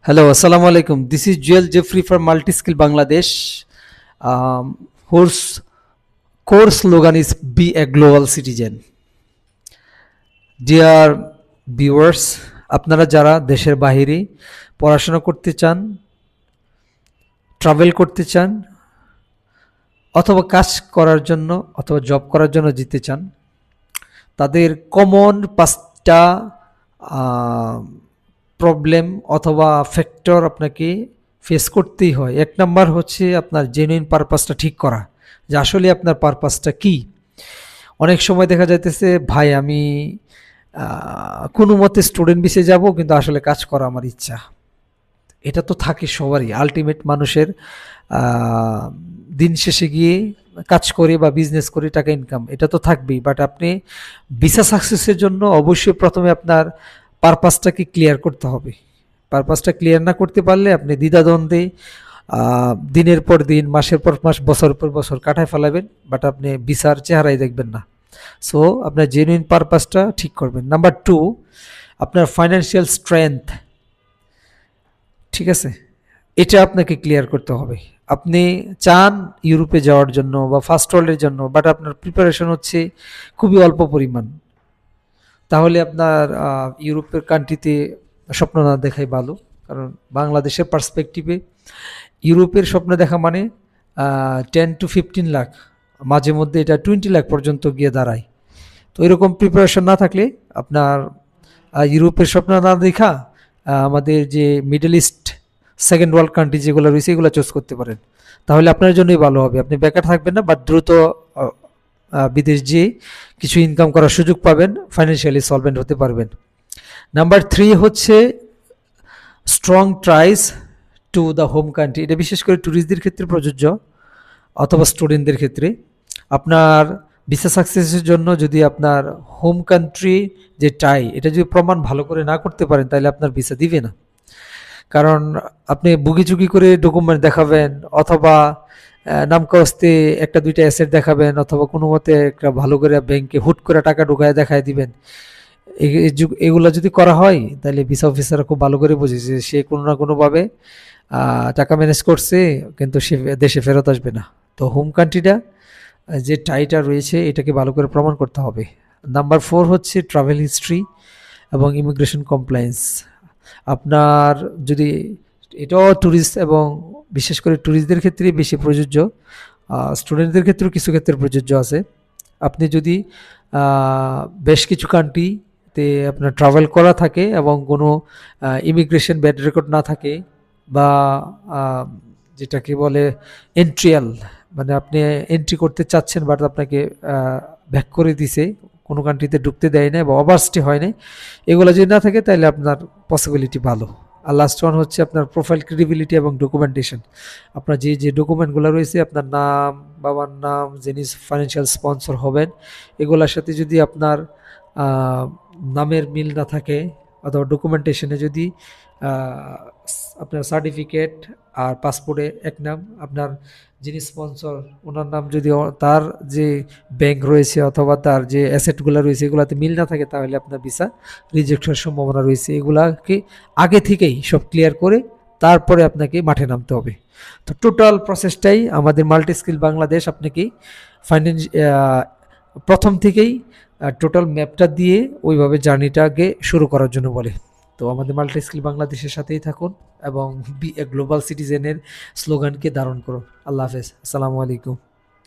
Hello, Assalamu alaikum. This is Joel Jeffrey from Multiskill Bangladesh, whose core slogan is Be a Global Citizen. Dear viewers, আপনারা যারা দেশের বাহিরে পড়াশোনা করতে চান, ট্রাভেল করতে চান, অথবা কাজ করার জন্য অথবা জব করার জন্য যেতে চান, তাদের কমন 5টা প্রবলেম অথবা ফ্যাক্টর আপনাকে ফেস করতেই হয়। 1 নাম্বার হচ্ছে আপনার জেনুইন পারপাসটা ঠিক করা, যে আসলে আপনার পারপাসটা কি। অনেক সময় দেখা যাইতেছে ভাই আমি কোনো মতে স্টুডেন্ট ভিসে যাব, কিন্তু আসলে কাজ করা আমার ইচ্ছা। এটা তো থাকে সবারই, আলটিমেট মানুষের দিন শেষে গিয়ে কাজ করে বা বিজনেস করে টাকা ইনকাম, এটা তো থাকবেই। বাট আপনি ভিসা সাকসেসের জন্য অবশ্যই প্রথমে আপনার পারপাসটাকে ক্লিয়ার করতে হবে। পারপাসটা ক্লিয়ার না করতে পারলে আপনি দ্বিধাদ্বন্দ্বে দিনের পর দিন, মাসের পর মাস, বছর পর বছর কাটায় ফেলাবেন, বাট আপনি ভিসার চেহারাই দেখবেন না। সো আপনার জেনুইন পারপাসটা ঠিক করবেন। নাম্বার 2, আপনার ফাইন্যান্সিয়াল স্ট্রেংথ, ঠিক আছে, এটা আপনাকে ক্লিয়ার করতে হবে। আপনি চান ইউরোপে যাওয়ার জন্য বা ফার্স্ট ওয়ার্ল্ডের জন্য, বাট আপনার প্রিপারেশন হচ্ছে খুবই অল্প পরিমাণ, তাহলে আপনার ইউরোপের কান্ট্রিতে স্বপ্ন না দেখাই ভালো। কারণ বাংলাদেশের পার্সপেক্টিভে ইউরোপের স্বপ্ন দেখা মানে 10 to 15 লাখ, মাঝে মধ্যে এটা 20 লাখ পর্যন্ত গিয়ে দাঁড়ায়। তো এরকম প্রিপারেশন না থাকলে আপনার ইউরোপের স্বপ্ন না দেখা আমাদের যে middle east second world country যেগুলো রয়েছে এগুলো চুজ করতে পারেন, তাহলে আপনার জন্যই ভালো হবে। আপনি বেকার থাকবেন না, বাট দ্রুত বিদেশ যেয়ে কিছু ইনকাম করার সুযোগ পাবেন, ফাইন্যান্সিয়ালি সলভেন্ট হতে পারবেন। নাম্বার 3 হচ্ছে strong tries to the home country. এটা বিশেষ করে ট্যুরিস্টদের ক্ষেত্রে প্রযোজ্য অথবা স্টুডেন্টদের ক্ষেত্রে। আপনার ভিসা সাকসেসের জন্য যদি আপনার হোম কান্ট্রি যে টাই, এটা যদি প্রমাণ ভালো করে না করতে পারেন, তাহলে আপনার ভিসা দিবে না। কারণ আপনি বুগিচুগি করে ডকুমেন্ট দেখাবেন, অথবা নামকাস্তে 1-2টা অ্যাসেট দেখাবেন, অথবা কোনো মতে একটা ভালো করে ব্যাংকে হুট করে টাকা ঢুকায় দেখায় দিবেন। এগুলো যদি করা হয়, তাহলে ভিসা অফিসাররা খুব ভালো করে বুঝে যে সে কোনো না কোনোভাবে টাকা ম্যানেজ করছে, কিন্তু সে দেশে ফেরত আসবে না। তো হোম কান্ট্রিটা যে টাইটা রয়েছে এটাকে ভালো করে প্রমাণ করতে হবে। নাম্বার 4 হচ্ছে ট্রাভেল হিস্ট্রি এবং ইমিগ্রেশন কমপ্লায়েন্স। আপনার যদি, এটাও ট্যুরিস্ট এবং বিশেষ করে ট্যুরিস্টদের ক্ষেত্রে বেশি প্রযোজ্য, স্টুডেন্টদের ক্ষেত্রেও কিছু ক্ষেত্রে প্রযোজ্য আছে। আপনি যদি বেশ কিছু কান্ট্রিতে আপনার ট্রাভেল করা থাকে এবং কোনো ইমিগ্রেশন ব্যাড রেকর্ড না থাকে, বা যেটাকে বলে এন্ট্রিয়াল, মানে আপনি এন্ট্রি করতে চাচ্ছেন বাট আপনাকে ব্যাক করে দিছে, কোনো কান্ট্রিতে ঢুকতে দেয় না বা ওভারস্টে হয় না, এগুলো যদি না থাকে তাহলে আপনার পসিবিলিটি ভালো। আর লাস্ট ওয়ান হচ্ছে আপনার প্রোফাইল ক্রেডিবিলিটি এবং ডকুমেন্টেশন। আপনার যে যে ডকুমেন্টগুলো রয়েছে, আপনার নাম, বাবার নাম, যিনি ফাইন্যান্সিয়াল স্পন্সর হবেন, এগুলোর সাথে যদি আপনার নামের মিল না থাকে, অথবা ডকুমেন্টেশনে যদি আপনার সার্টিফিকেট আর পাসপোর্টে এক নাম, আপনার যিনি স্পন্সর ওনার নাম যদি তার যে ব্যাংক রয়েছে অথবা তার যে অ্যাসেটগুলো রয়েছে এগুলাতে মিল না থাকে, তাহলে আপনার ভিসা রিজেক্ট হওয়ার সম্ভাবনা রয়েছে। এগুলাকে আগে থেকেই সব ক্লিয়ার করে তারপরে আপনাকে মাঠে নামতে হবে। তো টোটাল প্রসেসটাই আমাদের মাল্টিস্কিল বাংলাদেশ আপনাকে প্রথম থেকেই টোটাল ম্যাপটা দিয়ে ওইভাবে জার্নিটাকে শুরু করার জন্য বলে। তো আমাদের মাল্টিস্কিল বাংলাদেশের সাথেই থাকুন এবং বি এ গ্লোবাল সিটিজেনের স্লোগানকে ধারণ করুন। আল্লাহ হাফেজ, আসসালামু আলাইকুম।